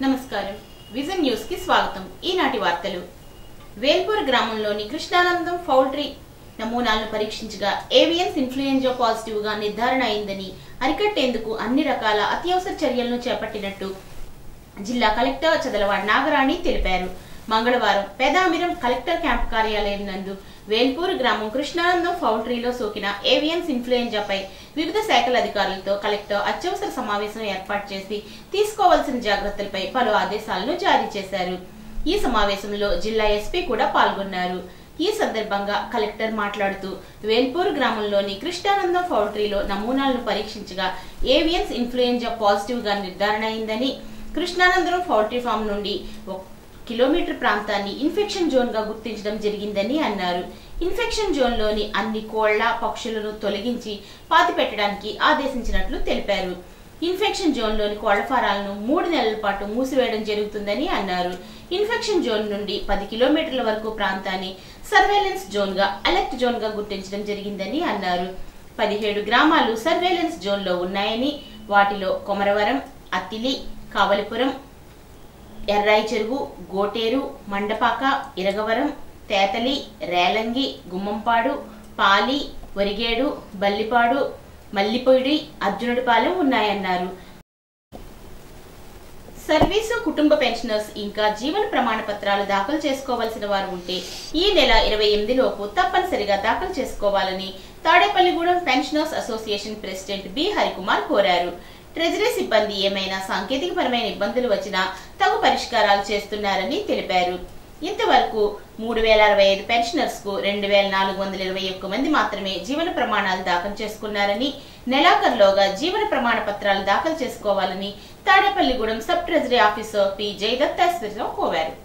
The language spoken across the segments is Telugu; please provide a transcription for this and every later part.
నమస్కారం విజన్ న్యూస్ కి స్వాగతం। ఈనాటి వార్తలు। వేల్పూర్ గ్రామంలోని కృష్ణానందం పౌల్ట్రీ నమూనాలను పరీక్షించగా ఏవియన్స్ ఇన్ఫ్లుయెంజా పాజిటివ్ గా నిర్ధారణ అయిందని అరికట్టేందుకు అన్ని రకాల అత్యవసర చర్యలను చేపట్టినట్టు జిల్లా కలెక్టర్ చదలవాడ నాగరాణి తెలిపారు। మంగళవారం పెదామిరం కలెక్టర్ క్యాంప్ కార్యాలయం నందు వేల్పూర్ గ్రామం కృష్ణానందం పౌల్ట్రీలో సోకిన ఏవియన్స్ ఇన్ఫ్లుయెంజాపై వివిధ శాఖల అధికారులతో కలెక్టర్ అత్యవసర సమావేశం ఏర్పాటు చేసి తీసుకోవాల్సిన జాగ్రత్తలపై పలు ఆదేశాలను జారీ చేశారు। ఈ సమావేశంలో జిల్లా ఎస్పీ కూడా పాల్గొన్నారు। ఈ సందర్భంగా కలెక్టర్ మాట్లాడుతూ వేల్పూర్ గ్రామంలోని కృష్ణానందం పౌల్ట్రీలో నమూనాలను పరీక్షించగా ఏవియన్స్ ఇన్ఫ్లుయెంజా పాజిటివ్ గా నిర్ధారణ అయిందని, కృష్ణానందం పౌల్ట్రీ ఫామ్ నుండి కిలోమీటర్ ప్రాంతాన్ని ఇన్ఫెక్షన్ జోన్ గా గుర్తించడం జరిగిందని అన్నారు। ఇన్ఫెక్షన్ జోన్ లోని అన్ని కోళ్ల పక్షులను తొలగించి పాతిపెట్టడానికి ఆదేశించినట్లు తెలిపారు। ఇన్ఫెక్షన్ జోన్ లోని కోళ్ల ఫారాలను 3 నెలల పాటు మూసివేయడం జరుగుతుందని అన్నారు। ఇన్ఫెక్షన్ జోన్ నుండి 10 కిలోమీటర్ల వరకు ప్రాంతాన్ని సర్వేలెన్స్ జోన్ గా అలర్ట్ జోన్ గా గుర్తించడం జరిగిందని అన్నారు। 17 గ్రామాలు సర్వేలెన్స్ జోన్ లో ఉన్నాయని, వాటిలో కొమరవరం, అత్తిలి, కావలిపురం, ఎర్రాయి చెరువు, గోటేరు, మండపాక, ఇరగవరం, తేతలి, రేలంగి, గుమ్మంపాడు, పాలి, వరిగేడు, బల్లిపాడు, మల్లిపొడి, అర్జునుడిపాలెం ఉన్నాయన్నారు। సర్వీసు కుటుంబ పెన్షనర్స్ ఇంకా జీవన ప్రమాణ పత్రాలు దాఖలు చేసుకోవాల్సిన వారు ఉంటే ఈ నెల 28 లోపు తప్పనిసరిగా దాఖలు చేసుకోవాలని Tadepalligudem pensioners association president B Harikumar కోరారు। ట్రెజరీ సిబ్బంది ఏమైనా సాంకేతికపరమైన ఇబ్బందులు వచ్చినా తగు పరిష్కారాలు చేస్తున్నారని తెలిపారు। ఇంతవరకు 3065 పెన్షనర్స్ కు 2421 మంది మాత్రమే జీవన ప్రమాణాలు దాఖలు చేసుకున్నారని, నెలాఖరులోగా జీవన ప్రమాణ పత్రాలు దాఖలు చేసుకోవాలని Tadepalligudem sub treasury officer P Jayadattaswararao కోరారు।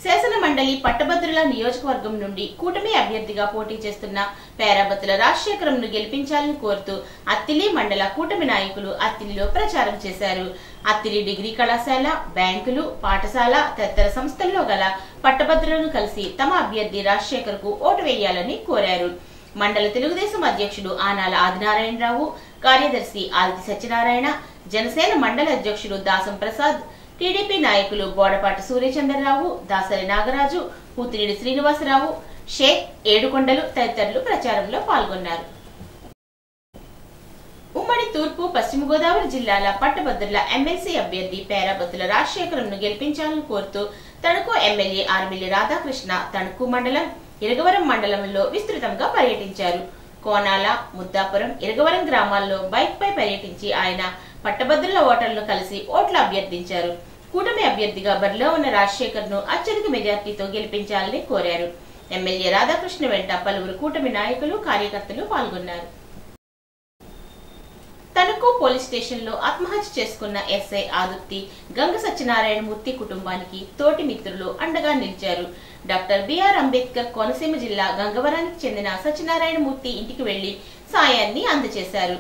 శాసన మండలి పట్టభద్రుల నియోజకవర్గం నుండి కూటమి అభ్యర్థిగా పోటీ చేస్తున్న పేరాబత్తుల రాజశేఖరంను గెలిపించాలని కోరుతూ అత్తిలి మండల కూటమి నాయకులు అత్తిలిలో ప్రచారం చేశారు। అత్తిలి డిగ్రీ కళాశాల, బ్యాంకులు, పాఠశాల తదితర సంస్థల్లో గల పట్టభద్రులను కలిసి తమ అభ్యర్థి రాజశేఖర్ కు ఓటు వేయాలని కోరారు। మండల తెలుగుదేశం అధ్యక్షుడు ఆనాల ఆదినారాయణరావు, కార్యదర్శి ఆల్తి సత్యనారాయణ, జనసేన మండల అధ్యక్షుడు దాసం ప్రసాద్, టీడీపీ నాయకులు బోడపాటి సూర్యచంద్రరావు, దాసరి నాగరాజు, పూతిరెడ్డి శ్రీనివాసరావు, షేక్, ఏడుకొండలు తదితరులు ప్రచారంలో పాల్గొన్నారు। ఉమ్మడి తూర్పు పశ్చిమ గోదావరి జిల్లాల పట్టభద్రుల ఎమ్మెల్సీ అభ్యర్థి పేరాబత్తుల రాజశేఖరంను గెలిపించాలని కోరుతూ తణుకు ఎమ్మెల్యే ఆర్మిల్లి రాధాకృష్ణ తణుకు మండలం, ఇరగవరం మండలంలో విస్తృతంగా పర్యటించారు। కోనాల, ముద్దాపురం, ఇరగవరం గ్రామాల్లో బైక్ పై పర్యటించి ఆయన పట్టభద్రుల ఓటర్లను కలిసి ఓట్లు అభ్యర్థించారు। కూటమి అభ్యర్థిగా బరిలో ఉన్న రాజశేఖర్ ను అత్యధిక మెజార్టీతో గెలిపించాలని కోరారు। ఎమ్మెల్యే రాధాకృష్ణ వెంట పలువురు కూటమి నాయకులు, కార్యకర్తలు పాల్గొన్నారు। తణుకు పోలీస్ స్టేషన్ లో ఆత్మహత్య చేసుకున్న ఎస్ఐ ఆదుర్తి గంగ సత్యనారాయణ మూర్తి కుటుంబానికి తోటి మిత్రులు అండగా నిలిచారు। డాక్టర్ బిఆర్ అంబేద్కర్ కోనసీమ జిల్లా గంగవరానికి చెందిన సత్యనారాయణ మూర్తి ఇంటికి వెళ్లి సాయాన్ని అందజేశారు।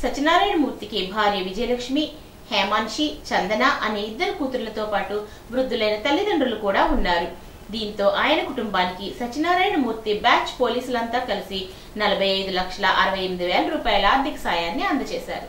సత్యనారాయణ మూర్తికి భార్య విజయలక్ష్మి, హేమాన్షి, చందన అనే 2 కూతురులతో పాటు వృద్ధులైన తల్లిదండ్రులు కూడా ఉన్నారు। దీంతో ఆయన కుటుంబానికి సత్యనారాయణ మూర్తి బ్యాచ్ పోలీసులంతా కలిసి 45,68,000 రూపాయల ఆర్థిక సాయాన్ని అందజేశారు।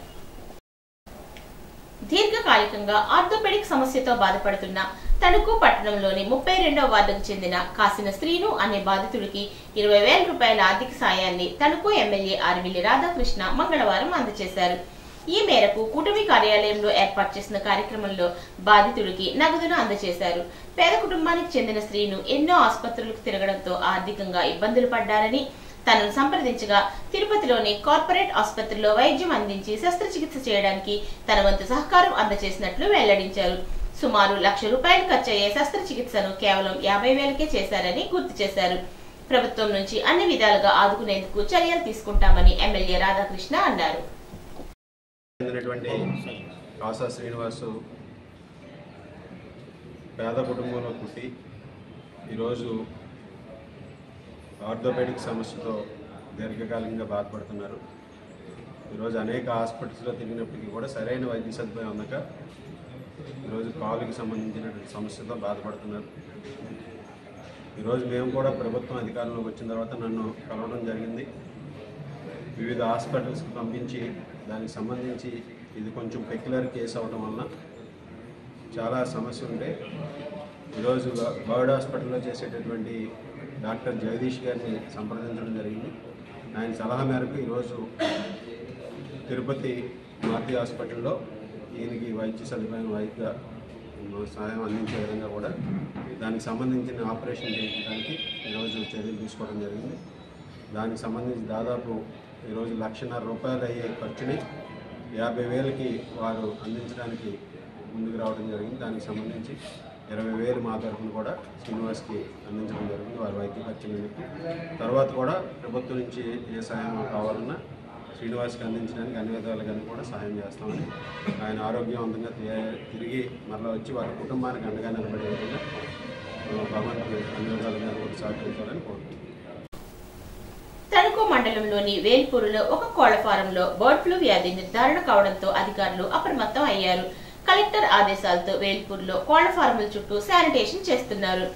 దీర్ఘకాలికంగా ఆర్థోపెడిక్ సమస్యతో బాధపడుతున్న తణుకు పట్టణంలోని 32వ వార్డుకు చెందిన కాసిన శ్రీను అనే బాధితుడికి 20,000 రూపాయల ఆర్థిక సాయాన్ని తణుకు ఎమ్మెల్యే ఆర్మిల్లి రాధాకృష్ణ మంగళవారం అందజేశారు। ఈ మేరకు కూటమి కార్యాలయంలో ఏర్పాటు చేసిన కార్యక్రమంలో బాధితుడికి నగదును అందజేశారు। పేద కుటుంబానికి చెందిన శ్రీను ఎన్నో ఆసుపత్రులకు తిరగడంతో ఆర్థికంగా ఇబ్బందులు పడ్డారని, తనను సంప్రదించగా తిరుపతిలోని కార్పొరేట్ ఆసుపత్రిలో వైద్యం అందించి శస్త్రచికిత్స చేయడానికి తన వంతు సహకారం అందజేసినట్లు వెల్లడించారు। సుమారు 1,00,000 రూపాయలు ఖర్చయ్యే శస్త్రచికిత్సను కేవలం 50,000కే చేశారని గుర్తు చేశారు। ప్రభుత్వం నుంచి అన్ని విధాలుగా ఆదుకునేందుకు చర్యలు తీసుకుంటామని ఎమ్మెల్యే రాధాకృష్ణ అన్నారు। కాసా శ్రీనివాసు పేద కుటుంబంలో పుట్టి ఈరోజు ఆర్థోపెడిక్ సమస్యతో దీర్ఘకాలికంగా బాధపడుతున్నారు। ఈరోజు అనేక హాస్పిటల్స్లో తిరిగినప్పటికీ కూడా సరైన వైద్య సదుపాయం అందక ఈరోజు కాలుకి సంబంధించినటువంటి సమస్యతో బాధపడుతున్నారు। ఈరోజు మేము కూడా ప్రభుత్వం అధికారంలోకి వచ్చిన తర్వాత నన్ను కలవడం జరిగింది। వివిధ హాస్పిటల్స్కి పంపించి దానికి సంబంధించి ఇది కొంచెం పెక్యులర్ కేసు అవడం వలన చాలా సమస్య ఉంటే ఈరోజు బర్డ్ హాస్పిటల్లో చేసేటటువంటి డాక్టర్ జగదీష్ గారిని సంప్రదించడం జరిగింది. ఆయన సలహా మేరకు ఈరోజు తిరుపతి మారుతి హాస్పిటల్లో ఈయనకి వైద్య సదుపాయం వైద్య సహాయం అందించే విధంగా కూడా దానికి సంబంధించిన ఆపరేషన్ చేయించడానికి ఈరోజు చర్యలు తీసుకోవడం జరిగింది. దానికి సంబంధించి దాదాపు ఈరోజు ₹1,50,000 అయ్యే ఖర్చుని 50,000కి వారు అందించడానికి ముందుకు రావడం జరిగింది. దానికి సంబంధించి 20,000 మా తరఫున కూడా శ్రీనివాస్కి అందించడం జరిగింది వారి వైద్య ఖర్చులకి. తర్వాత కూడా ప్రభుత్వం నుంచి ఏ సహాయం కావాలన్నా శ్రీనివాస్కి అందించడానికి అన్ని విధాలుగా కూడా సహాయం చేస్తామని, ఆయన ఆరోగ్యవంతంగా తిరిగి మరలా వచ్చి వారి కుటుంబానికి అండగా నిలబడే విధంగా భగవంతుడు అన్ని విధాలుగా కూడా సహకరించాలని కోరుకుంటున్నాను. తణుకు మండలంలోని వేల్పూరులో ఒక కోళ్ల ఫారంలో బర్డ్ ఫ్లూ వ్యాధి నిర్ధారణ కావడంతో అధికారులు అప్రమత్తం అయ్యారు. కలెక్టర్ ఆదేశాలతో వేల్పూరులో కోళ్ల ఫారంల చుట్టూ శానిటేషన్ చేస్తున్నారు.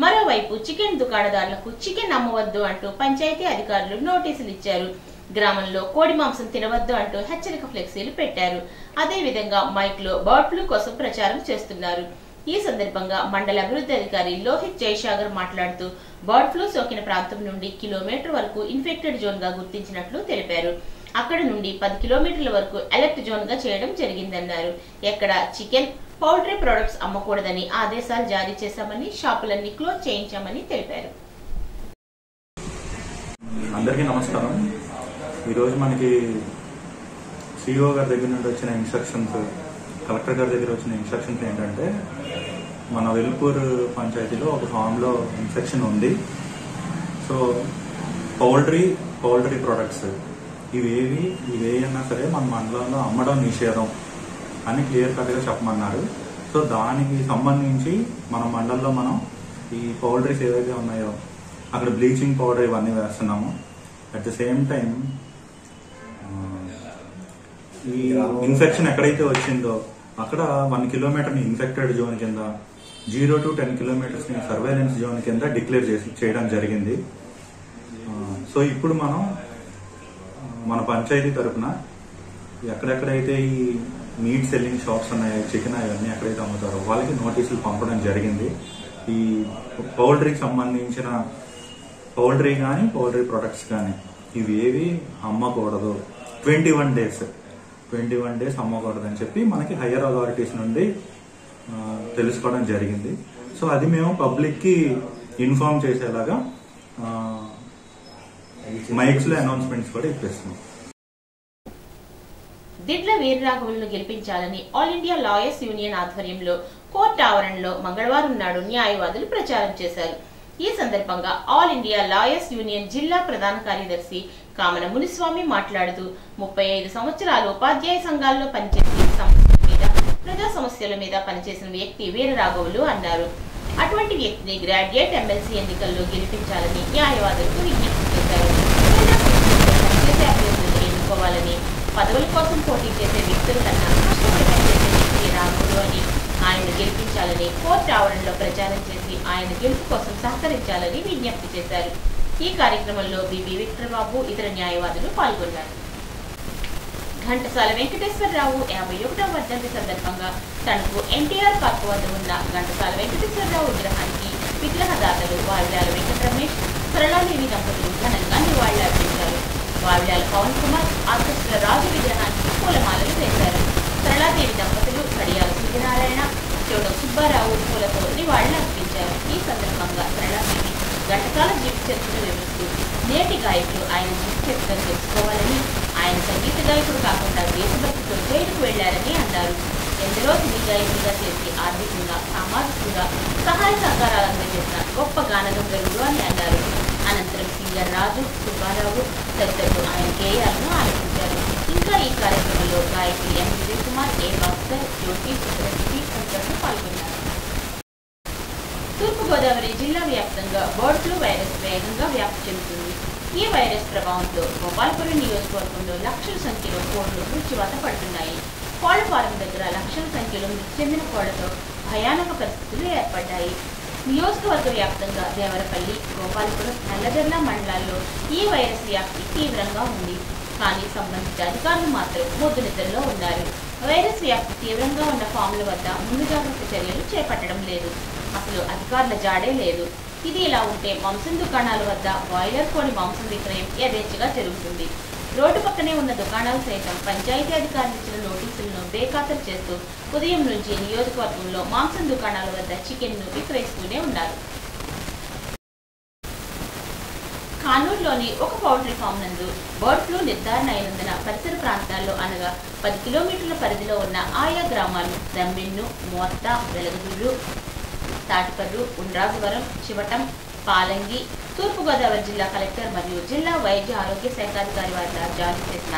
మరోవైపు చికెన్ దుకాణదారులకు చికెన్ అమ్మవద్దు అంటూ పంచాయతీ అధికారులు నోటీసులు ఇచ్చారు. గ్రామంలో కోడి మాంసం తినవద్దు అంటూ హెచ్చరిక ఫ్లెక్సీలు పెట్టారు. అదేవిధంగా మైక్ లో బర్డ్ ఫ్లూ కోసం ప్రచారం చేస్తున్నారు. ఈ సందర్భంగా మండల అభివృద్ధి అధికారి లోహిత్ జైసాగర్ మాట్లాడుతూ బర్డ్ ఫ్లూ సోకిన ప్రాంతం నుండి కిలోమీటర్ వరకు ఇన్ఫెక్టెడ్ జోన్ గా గుర్తించినట్లు తెలిపారు. అక్కడ నుండి 10 కిలోమీటర్ల వరకు అలర్ట్ జోన్ గా చేయడం జరిగిందన్నారు. ఎక్కడ చికెన్, పౌల్ట్రీ ప్రొడక్ట్స్ అమ్మకూడదని ఆదేశాలు జారీ చేశామని, షాపులన్నీ క్లోజ్ చేయించామని తెలిపారు. అందరికీ నమస్కారం. ఈరోజు మనకి సిఇఓ గారి దగ్గర నుండి వచ్చిన ఇన్స్ట్రక్షన్స్, కలెక్టర్ గారి దగ్గర వచ్చిన ఇన్స్ట్రక్షన్స్ ఏంటంటే, మన వెల్పూర్ పంచాయతీలో ఒక ఫామ్లో ఇన్ఫెక్షన్ ఉంది. సో పౌల్ట్రీ ప్రొడక్ట్స్ ఇవేయన్నా సరే మన మండలంలో అమ్మడం నిషేధం అని క్లియర్ కట్గా చెప్పమన్నారు. సో దానికి సంబంధించి మన మండలంలో మనం ఈ పౌల్ట్రీస్ ఏవైతే ఉన్నాయో అక్కడ బ్లీచింగ్ పౌడర్ ఇవన్నీ వేస్తున్నాము. అట్ ద సేమ్ టైం ఈ ఇన్ఫెక్షన్ ఎక్కడైతే వచ్చిందో అక్కడ 1 కిలోమీటర్ని ఇన్ఫెక్టెడ్ జోన్ కింద, 0 to 10 కిలోమీటర్స్ని సర్వేలెన్స్ జోన్ కింద డిక్లేర్ చేయడం జరిగింది. సో ఇప్పుడు మనం మన పంచాయతీ తరఫున ఎక్కడెక్కడైతే ఈ మీట్ సెల్లింగ్ షాప్స్ ఉన్నాయో, చికెన్ అవన్నీ ఎక్కడైతే అమ్ముతారో వాళ్ళకి నోటీసులు పంపడం జరిగింది. ఈ పౌల్ట్రీకి సంబంధించిన పౌల్ట్రీ కానీ పౌల్ట్రీ ప్రొడక్ట్స్ కానీ ఇవేవి అమ్మకూడదు, 21 డేస్ అమ్మకూడదని చెప్పి మనకి హయ్యర్ అథారిటీస్ నుండి తెలుసుకోవడం జరిగింది. సో అది మేము పబ్లిక్కి ఇన్ఫార్మ్ చేసేలాగా మైక్స్లో అనౌన్స్మెంట్స్ కూడా ఇప్పిస్తున్నాం. దిడ్ల వీరరాఘవులను గెలిపించాలని ఆల్ ఇండియా లాయర్స్ యూనియన్ ఆధ్వర్యంలో కోర్టు ఆవరణలో మంగళవారం నాడు న్యాయవాదులు ప్రచారం చేశారు. ఈ సందర్భంగా ఆల్ ఇండియా లాయర్స్ యూనియన్ జిల్లా ప్రధాన కార్యదర్శి కామన మునిస్వామి మాట్లాడుతూ 35 సంవత్సరాలు ఉపాధ్యాయ సంఘాల్లో పనిచేసి ప్రజా సమస్యల మీద పనిచేసిన వ్యక్తి వీరరాఘవులు అన్నారు. అటువంటి వ్యక్తిని గ్రాడ్యుయేట్ ఎమ్మెల్సీ ఎన్నికల్లో గెలిపించాలని న్యాయవాదులకు విజ్ఞప్తి చేశారు. ఎన్నుకోవాలని, పదవుల కోసం పోటీ చేసే వ్యక్తుల కన్నా కష్టపడి పనిచేసే వ్యక్తి రాఘవులు అని, ఆయన గెలిపించాలని కోర్టు ఆవరణలో ప్రచారం చేసి ఆయన గెలుపు కోసం సహకరించాలని విజ్ఞప్తి చేశారు. ఈ కార్యక్రమంలో బిబి విక్టర్ బాబు, ఇతర న్యాయవాదులు పాల్గొన్నారు. ఘంటసాల వెంకటేశ్వరరావు 51వ వర్ధంతి సందర్భంగా తణుకు ఎన్టీఆర్ పార్క్ వద్ద ఉన్న ఘంటసాల వెంకటేశ్వరరావు విగ్రహానికి విగ్రహదాతలు వావిడాల వెంకట రమేష్, సరళాదేవి దంపతులు ఘనంగా నివాళులర్పించారు. వావిడాల పవన్ కుమార్, ఆర్కెస్ట్రా రాజు విగ్రహానికి పూలమాలలు వేశారు. సరళాదేవి దంపతులు కడియాల సూర్యనారాయణ, చోట సుబ్బారావు పూలతో నివాళులర్పించారు. ఈ సందర్భంగా సరళాదేవి ఘంటసాల జీవిత చరిత్రను వివరిస్తూ నేటి గాయకులు ఆయన జీవిత చరిత్రను తెలుసుకోవాలని, ఆయన సంగీత గాయకుడు కాకుండా దేశభక్తితో జైలుకు వెళ్లారని అన్నారు. ఎందరో సినీ గాయకులుగా చేసి ఆర్థికంగా, సామాజికంగా సహాయ సహకారాలు అందజేసిన గొప్ప గానగంధర్వుడు అని అన్నారు. అనంతరం సింగర్ రాజు, సుబ్బారావు తదితరులు ఆయన గేయాలను ఆలపించారు. ఇంకా ఈ కార్యక్రమంలో గాయకులు ఎం విజయ్ కుమార్, ఏ భాస్కర్, జ్యోతి, సుబ్రహ్మణ్యం తదితరులు పాల్గొన్నారు. తూర్పుగోదావరి జిల్లా వ్యాప్తంగా బర్డ్ ఫ్లూ వైరస్ వేగంగా వ్యాప్తి చెందుతుంది. ఈ వైరస్ ప్రభావంతో గోపాలపురం నియోజకవర్గంలో లక్షల సంఖ్యలో కోళ్లు మృత్యువాత పడుతున్నాయి. కోళ్ల ఫారం దగ్గర లక్షల సంఖ్యలో మృతి చెందిన కోళ్లతో భయానక పరిస్థితులు ఏర్పడ్డాయి. నియోజకవర్గ వ్యాప్తంగా దేవరపల్లి, గోపాలపురం, నల్లజర్ల మండలాల్లో ఈ వైరస్ వ్యాప్తి తీవ్రంగా ఉంది. కానీ సంబంధిత అధికారులు మాత్రం మొద్దు నిద్రలో ఉన్నారు. వైరస్ వ్యాప్తి తీవ్రంగా ఉన్న ఫామ్ల వద్ద ముందు జాగ్రత్త చర్యలు చేపట్టడం లేదు. అసలు అధికారుల జాడే లేదు. ఇది ఇలా ఉంటే మాంసం దుకాణాల వద్ద బాయిలర్ కోడి మాంసం విక్రయం యథేచ్ఛగా జరుగుతుంది. రోడ్డు పక్కనే ఉన్న దుకాణాలు సైతం పంచాయతీ అధికారులు ఇచ్చిన నోటీసులను బేఖాతరు చేస్తూ ఉదయం నుంచి నియోజకవర్గంలో మాంసం దుకాణాల వద్ద చికెన్ను విక్రయిస్తూనే ఉన్నారు. కానూరులోని ఒక పౌల్ట్రీ ఫామ్ నందు బర్డ్ ఫ్లూ నిర్ధారణ అయినందున పరిసర ప్రాంతాల్లో అనగా 10 కిలోమీటర్ల పరిధిలో ఉన్న ఆయా గ్రామాలు దమ్మిన్ను, మోత్త, వెలగదుర్రు, తాటిపర్రు, ఉండ్రాజవరం, చివటం, పాలంగి, తూర్పుగోదావరి జిల్లా కలెక్టర్ మరియు జిల్లా వైద్య ఆరోగ్య శాఖాధికారి వద్ద జారీ చేసిన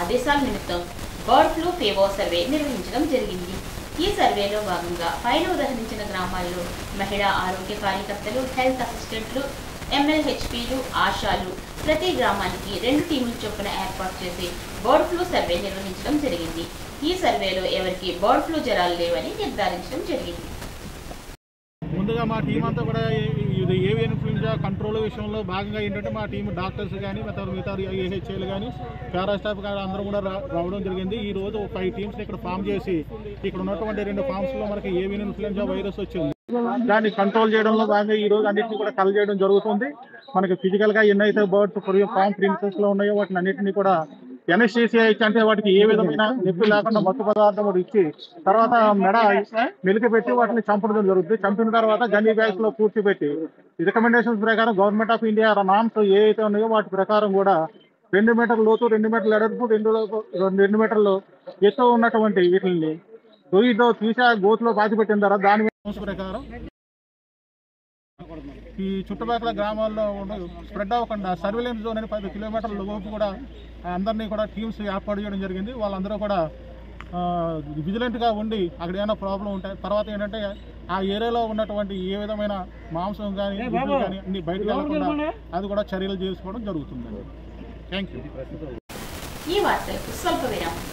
ఆదేశాల నిమిత్తం బర్డ్ ఫ్లూ ఫీవో సర్వే నిర్వహించడం జరిగింది. ఈ సర్వేలో భాగంగా పైన ఉదహరించిన గ్రామాల్లో మహిళా ఆరోగ్య కార్యకర్తలు, హెల్త్ అసిస్టెంట్లు, MLHPలు, ఆశాలు ప్రతి గ్రామానికి 2 టీములు చొప్పున ఏర్పాటు చేసి బర్డ్ ఫ్లూ సర్వే నిర్వహించడం జరిగింది. ఈ సర్వేలో ఎవరికి బర్డ్ ఫ్లూ జ్వరాలు లేవని నిర్ధారించడం జరిగింది. ముందుగా మా టీం అంతా కూడా ఇది ఏవియన్ ఇన్ఫ్లుయెంజా కంట్రోల్ విషయంలో భాగంగా ఏంటంటే మా టీం డాక్టర్స్ కానీ మిగతా AHAలు కానీ పారా స్టాఫ్ కానీ అందరూ కూడా రావడం జరిగింది. ఈ రోజు 5 టీమ్స్ ఇక్కడ ఫామ్ చేసి ఇక్కడ ఉన్నటువంటి 2 ఫామ్స్లో మనకి ఏవియన్ ఇన్ఫ్లుయెంజా వైరస్ వచ్చింది. దాన్ని కంట్రోల్ చేయడంలో భాగంగా ఈ రోజు అన్నింటినీ కూడా కల్ చేయడం జరుగుతుంది. మనకి ఫిజికల్గా ఎన్నైతే బర్డ్స్ ఫామ్ ప్రిన్సెస్లో ఉన్నాయో వాటిని అన్నింటినీ కూడా ఎనెస్థీసియా ఇచ్చి, అంటే వాటికి ఏ విధమైన నొప్పి లేకుండా మత్తు పదార్థం ఇచ్చి తర్వాత మెడ మెలికి పెట్టి వాటిని చంపడం జరుగుతుంది. చంపిన తర్వాత గన్నీ బ్యాగ్స్ లో పూడ్చిపెట్టి రికమెండేషన్స్ ప్రకారం గవర్నమెంట్ ఆఫ్ ఇండియా నామ్స్ ఏ అయితే ఉన్నాయో వాటి ప్రకారం కూడా 2 మీటర్ల లోతు, 2 మీటర్ల ఎడల్పు, 2 మీటర్లు ఎత్తు ఉన్నటువంటి వీటిని దొయ్యితో తీసా గోతులో పాతిపెట్టిన తర్వాత దాని ప్రకారం ఈ చుట్టుపక్కల గ్రామాల్లో స్ప్రెడ్ అవ్వకుండా సర్వేలెన్స్ జోన్ అని 10 కిలోమీటర్ల లోపు కూడా అందరినీ కూడా టీమ్స్ ఏర్పాటు చేయడం జరిగింది. వాళ్ళందరూ కూడా విజిలెంట్గా ఉండి అక్కడ ఏమైనా ప్రాబ్లం ఉంటాయి. తర్వాత ఏంటంటే ఆ ఏరియాలో ఉన్నటువంటి ఏ విధమైన మాంసం కానీ గుడ్లు కానీ అన్ని బయటకు వెళ్ళకుండా అది కూడా చర్యలు చేసుకోవడం జరుగుతుందండి. Thank you. ఈ వార్తలకు స్వల్ప విరామం.